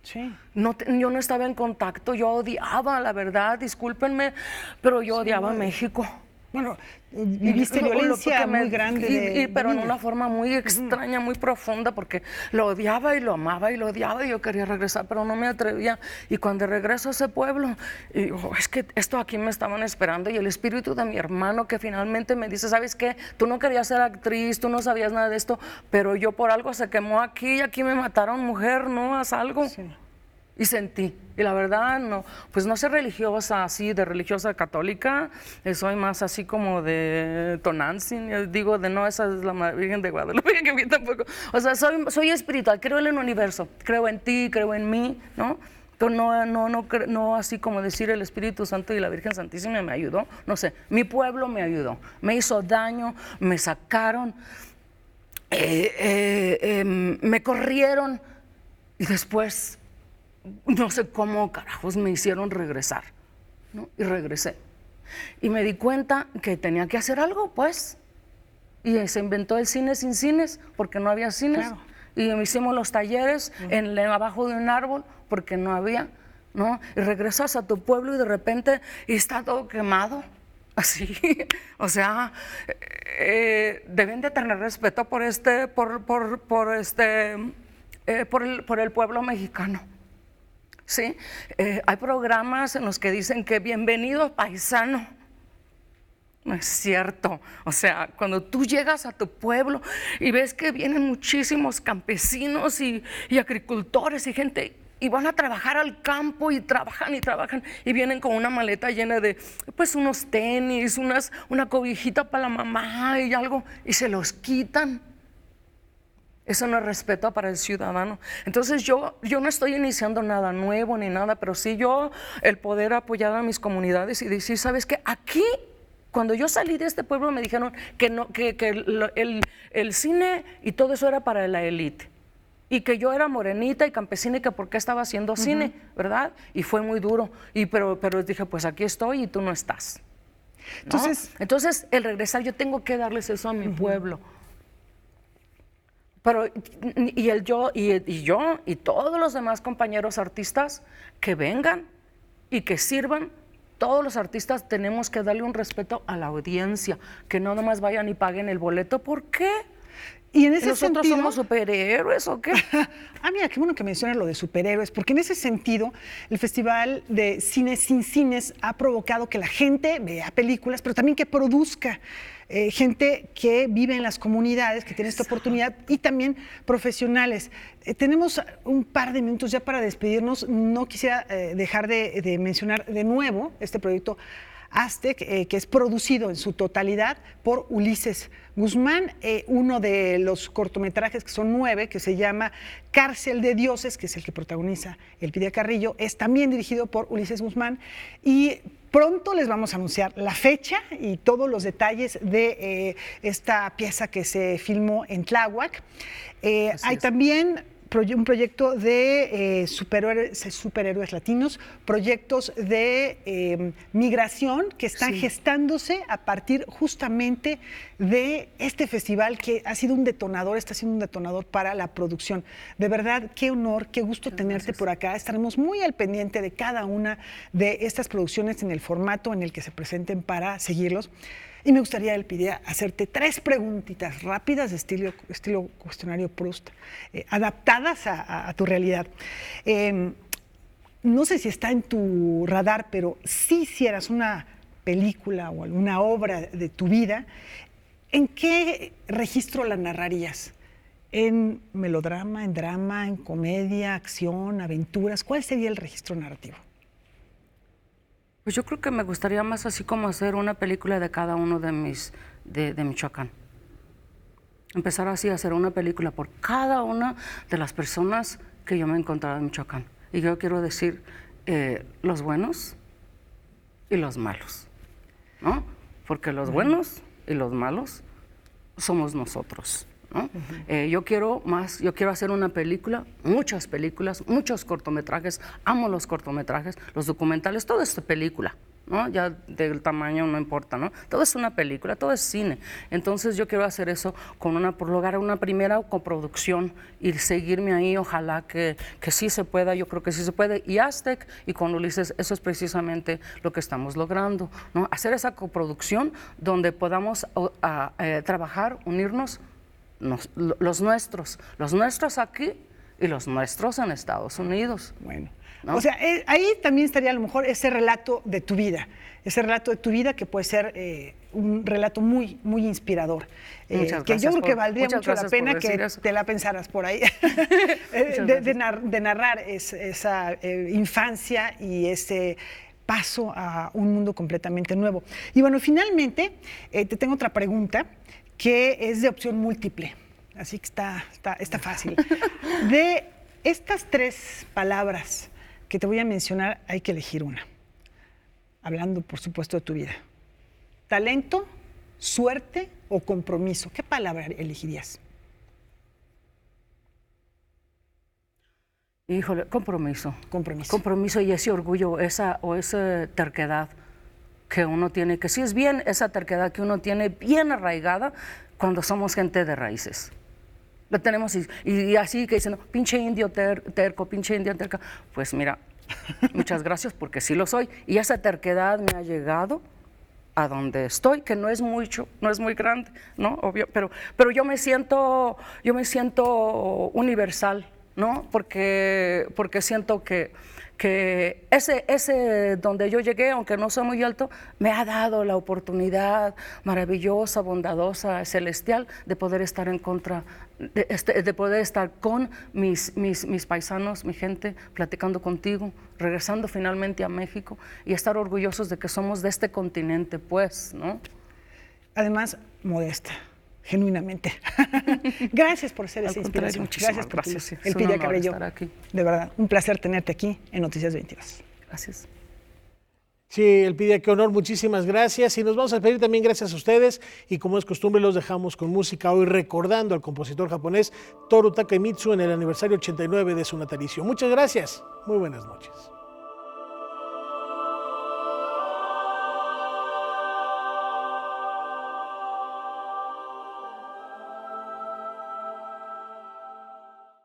sí. Yo no estaba en contacto, yo odiaba, la verdad, discúlpenme, pero yo odiaba México. Bueno, viviste violencia muy grande. Pero en una forma muy extraña, muy profunda, porque lo odiaba y lo amaba y lo odiaba y yo quería regresar, pero no me atrevía. Y cuando regreso a ese pueblo, digo, es que esto aquí me estaban esperando, y el espíritu de mi hermano que finalmente me dice, ¿sabes qué? Tú no querías ser actriz, tú no sabías nada de esto, pero yo por algo se quemó aquí y aquí me mataron, mujer, ¿no? Haz algo. Sí. Y sentí, y la verdad, no, pues no soy religiosa así, de religiosa católica, soy más así como de Tonantzin, digo no, esa es la Virgen de Guadalupe, que a mí tampoco, o sea, soy espiritual, creo en el universo, creo en ti, creo en mí, ¿no? Pero no así como decir el Espíritu Santo y la Virgen Santísima me ayudó, no sé, mi pueblo me ayudó, me hizo daño, me sacaron, me corrieron, y después no sé cómo carajos me hicieron regresar, ¿no? Y regresé. Y me di cuenta que tenía que hacer algo, pues. Y se inventó el cine sin cines, porque no había cines. Claro. Y hicimos los talleres abajo de un árbol, porque no había, ¿no? Y regresas a tu pueblo y de repente está todo quemado. Así, o sea, deben de tener respeto por el pueblo mexicano. ¿Sí? Hay programas en los que dicen que bienvenido paisano. No es cierto. O sea, cuando tú llegas a tu pueblo y ves que vienen muchísimos campesinos y agricultores y gente, y van a trabajar al campo y trabajan y vienen con una maleta llena de pues unos tenis, una cobijita para la mamá y algo, y se los quitan. Eso no es respeto para el ciudadano. Entonces yo no estoy iniciando nada nuevo ni nada, pero sí el poder apoyar a mis comunidades y decir, ¿sabes qué? Aquí, cuando yo salí de este pueblo me dijeron que el cine y todo eso era para la élite. Y que yo era morenita y campesina y que por qué estaba haciendo cine, ¿verdad? Y fue muy duro. Pero dije, pues aquí estoy y tú no estás, ¿no? Entonces, el regresar, yo tengo que darles eso a mi pueblo. Pero, yo y todos los demás compañeros artistas que vengan y que sirvan, todos los artistas tenemos que darle un respeto a la audiencia, que no nomás vayan y paguen el boleto. ¿Por qué? Y en ese ¿Nosotros sentido, somos superhéroes o qué? Mira, qué bueno que mencionas lo de superhéroes, porque en ese sentido el Festival de Cine Sin Cines ha provocado que la gente vea películas, pero también que produzca gente que vive en las comunidades, que tiene esta oportunidad, y también profesionales. Tenemos un par de minutos ya para despedirnos. No quisiera dejar de mencionar de nuevo este proyecto Aztec, que es producido en su totalidad por Ulises Guzmán, uno de los cortometrajes, que son 9, que se llama Cárcel de Dioses, que es el que protagoniza Elpidia Carrillo, es también dirigido por Ulises Guzmán, y pronto les vamos a anunciar la fecha y todos los detalles de esta pieza que se filmó en Tláhuac. Hay también un proyecto de superhéroes latinos, proyectos de migración que están gestándose a partir justamente de este festival, que ha sido un detonador, está siendo un detonador para la producción. De verdad, qué honor, qué gusto tenerte por acá. Estaremos muy al pendiente de cada una de estas producciones en el formato en el que se presenten para seguirlos. Y me gustaría, Elpidia, hacerte 3 preguntitas rápidas de estilo cuestionario Proust, adaptadas a tu realidad. No sé si está en tu radar, pero si hicieras una película o alguna obra de tu vida, ¿en qué registro la narrarías? ¿En melodrama, en drama, en comedia, acción, aventuras? ¿Cuál sería el registro narrativo? Pues yo creo que me gustaría más así como hacer una película de cada uno de de Michoacán. Empezar así a hacer una película por cada una de las personas que yo me he encontrado en Michoacán. Y yo quiero decir los buenos y los malos, ¿no? Porque los buenos y los malos somos nosotros, ¿no? Yo quiero hacer una película, muchas películas, muchos cortometrajes, amo los cortometrajes, los documentales, todo es película, ¿no? Ya del tamaño no importa, ¿no? Todo es una película, todo es cine. Entonces yo quiero hacer eso por lograr una primera coproducción y seguirme ahí, ojalá que sí se pueda, yo creo que sí se puede. Y Aztec y con Ulises, eso es precisamente lo que estamos logrando, ¿no? Hacer esa coproducción donde podamos trabajar, unirnos, los nuestros aquí y los nuestros en Estados Unidos. Bueno. ¿No? O sea, ahí también estaría a lo mejor ese relato de tu vida que puede ser un relato muy, muy inspirador. Que yo creo que valdría mucho la pena que te la pensaras por ahí, de narrar esa infancia y ese paso a un mundo completamente nuevo. Y bueno, finalmente te tengo otra pregunta que es de opción múltiple, así que está fácil. De estas 3 palabras que te voy a mencionar, hay que elegir una. Hablando, por supuesto, de tu vida. Talento, suerte o compromiso. ¿Qué palabra elegirías? Híjole, compromiso. Compromiso Y ese orgullo, esa terquedad que uno tiene, que sí es bien esa terquedad que uno tiene bien arraigada cuando somos gente de raíces. Lo tenemos y así que dicen, pinche indio terco, pinche indio terca. Pues mira, muchas gracias porque sí lo soy. Y esa terquedad me ha llegado a donde estoy, que no es mucho, no es muy grande, ¿no? Obvio, pero yo me siento universal, ¿no? Porque siento que ese donde yo llegué, aunque no soy muy alto, me ha dado la oportunidad maravillosa, bondadosa, celestial de poder estar en contra, de poder estar con mis paisanos, mi gente, platicando contigo, regresando finalmente a México y estar orgullosos de que somos de este continente, pues, ¿no? Además, modesta. Genuinamente. Gracias por ser esa inspiración. Gracias por tu luz. Elpidia Cabello. De verdad, un placer tenerte aquí en Noticias 22. Gracias. Sí, Elpidia, qué honor, muchísimas gracias. Y nos vamos a despedir también gracias a ustedes. Y como es costumbre, los dejamos con música hoy recordando al compositor japonés Toru Takemitsu en el aniversario 89 de su natalicio. Muchas gracias. Muy buenas noches.